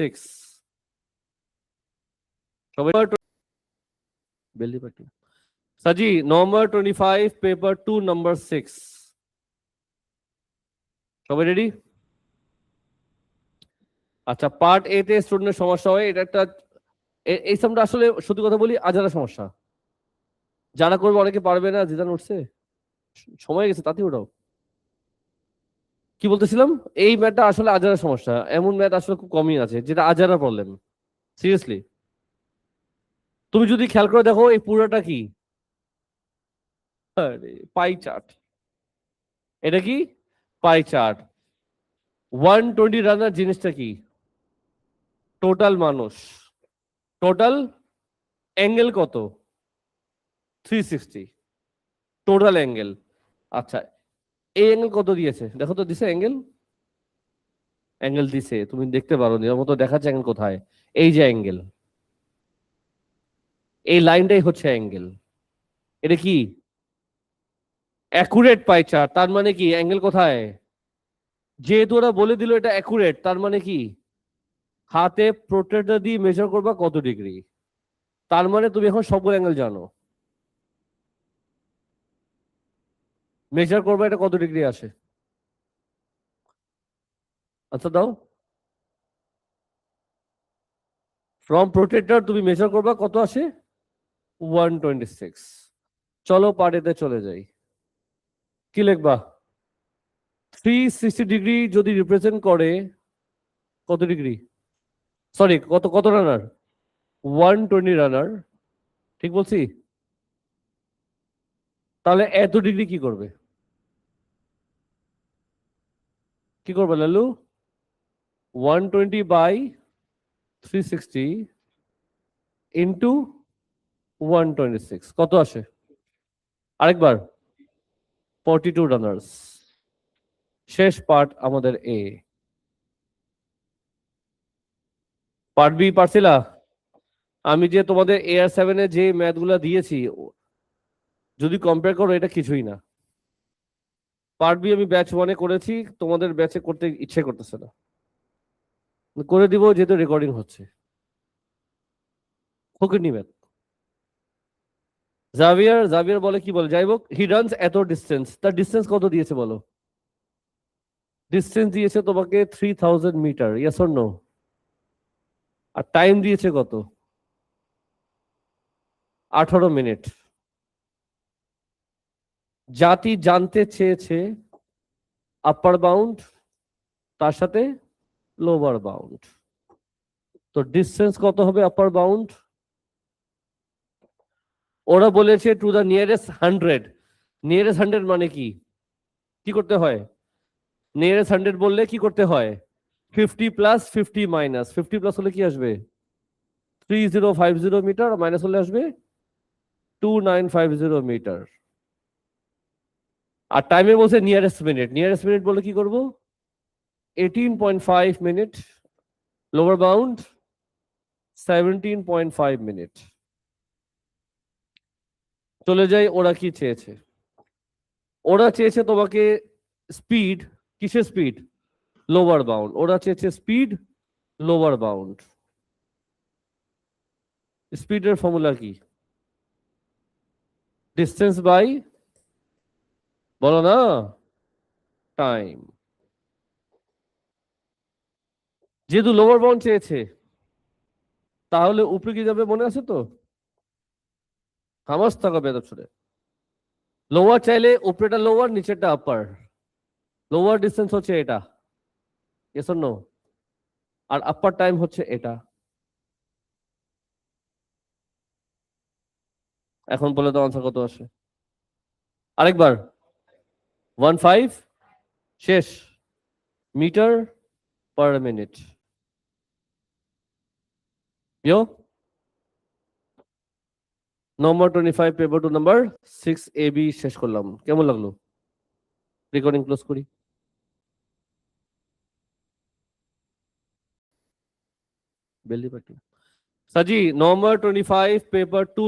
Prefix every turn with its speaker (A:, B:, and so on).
A: 6 সবাই বেলি পাটি সাজি নম্বর 25 পেপার 2 নাম্বার 6 সবাই রেডি? আচ্ছা, পার্ট এ তে স্টুডেন্টের সমস্যা হয়, এটা একটা এই সামটা আসলে সত্যি কথা বলি আজারা সমস্যা। যারা করবে অনেকে পারবে না, জিদান উঠছে, সময় গেছে, তাতে ওঠাও। কি বলতেছিলাম, এই ম্যাথটা আসলে আজারা সমস্যা, এমন ম্যাথ আসলে খুব কমই আছে যেটা আজারা প্রবলেম। সিরিয়াসলি তুমি যদি খেয়াল করে দেখো এই পুরোটা কি পাই চার্ট। এটা কি পাই চার্ট। 120 রানার জিনিসটা কি? টোটাল মানুষ। টোটাল অ্যাঙ্গেল কত? 360 টোটাল অ্যাঙ্গেল। আচ্ছা, এই অ্যাঙ্গেল কত দিয়েছে দেখো তো, দিছে অ্যাঙ্গেল? অ্যাঙ্গেল দিছে, তুমি দেখতে পারো নি, ওর মতো দেখাচ্ছে অ্যাঙ্গেল কোথায়? এই যে অ্যাঙ্গেল, এই লাইনটাই হচ্ছে অ্যাঙ্গেল। এটা কি অ্যাকুরেট পাই চার্ট, তার মানে কি অ্যাঙ্গেল কোথায়? যেহেতু ওরা বলে দিল এটা অ্যাকুরেট, তার মানে কি হাতে প্রোট্রেক্টর দিয়ে মেজার করবা কত ডিগ্রি, তার মানে তুমি এখন সবগুলো অ্যাঙ্গেল জানো। মেজার করবা এটা কত ডিগ্রি আসে, আচ্ছা দাও। ফ্রম প্রোট্রেক্টর তুমি মেজার করবা কত আসে? 126। চলো পার্টেতে চলে যাই। কি লিখবা? 360 ডিগ্রি যদি রিপ্রেজেন্ট করে কত ডিগ্রি, সরি কত কত রানার? 120 রানার, ঠিক বলছি? তাহলে এত ডিগ্রি কি করবে? কি করবে লালু? 120 বাই 360 ইন্টু 126 কত আসে? আরেকবার, 42 রানার্স। শেষ পার্ট আমাদের এ। Part B পারছিলা? আমি যে তোমাদের AR7 এ যে ম্যাথগুলো দিয়েছি যদি কম্পেয়ার করো এটা কিছুই না। পার্ট বি আমি ব্যাচ 1 এ করেছি, তোমাদের ব্যাচে করতে ইচ্ছে করতেছে না, করে দিব যেহেতু রেকর্ডিং হচ্ছে। ফকিরনি ম্যাথ। জাভিয়ার জাভিয়ার বলে কি বলে, যাই হোক, হি রানস এত ডিস্টেন্স, তার ডিস্টেন্স কত দিয়েছে বলো? ডিস্টেন্স দিয়েছে তোমাকে 3000 মিটার, ইয়েস অর নো? আর টাইম দিয়েছে কত? 18 মিনিট। জাতি জানতে চেয়েছে আপার বাউন্ড তার সাথে লোয়ার বাউন্ড, তো ডিস্টেন্স কত হবে আপার বাউন্ড? ওরা বলেছে টু দ্য নিয়ারেস্ট 100। নিয়ারেস্ট 100 মানে কি, কি করতে হয়? নিয়ারেস্ট 100 বললে কি করতে হয়? 50 প্লাস 50 মাইনাস 50 প্লাস হলে কি আসবে? 3050 মিটার, মাইনাস হলে আসবে 2950 মিটার। আর টাইমে বলছে নিয়ারেস্ট মিনিট, নিয়ারেস্ট মিনিট বলে কি করব? 18.5 মিনিট, লোয়ার বাউন্ড 17.5 মিনিট। চলে যাই, ওরা কি চেয়েছে? ওরা চেয়েছে তোমাকে স্পিড, কিসের স্পিড? Lower bound. ওরা চেয়েছে স্পিড লোয়ার বাউন্ড। স্পিডের ফর্মুলা কি? ডিস্টেন্স বাই, বলো না, টাইম। যেহেতু লোয়ার বাউন্ড চেয়েছে তাহলে উপরে কি যাবে মনে আছে তো? খামাস থাকা বেদব ছুড়ে। লোয়ার চাইলে উপরেটা লোয়ার, নিচেরটা আপার। লোয়ার ডিস্টেন্স হচ্ছে এটা, ইয়েস অর নো? আর আপার টাইম হচ্ছে এটা। এখন বলে দাও আনসার কত আসে? আরেকবার, 15 শেষ মিটার পার মিনিট। ইয়ো নম্বর 25 পেপার 2 নাম্বার 6 AB শেষ করলাম। কেমন লাগলো? রেকর্ডিং ক্লোজ করি। বেলি পাটি সাজি নম্বর 25 পেপার 2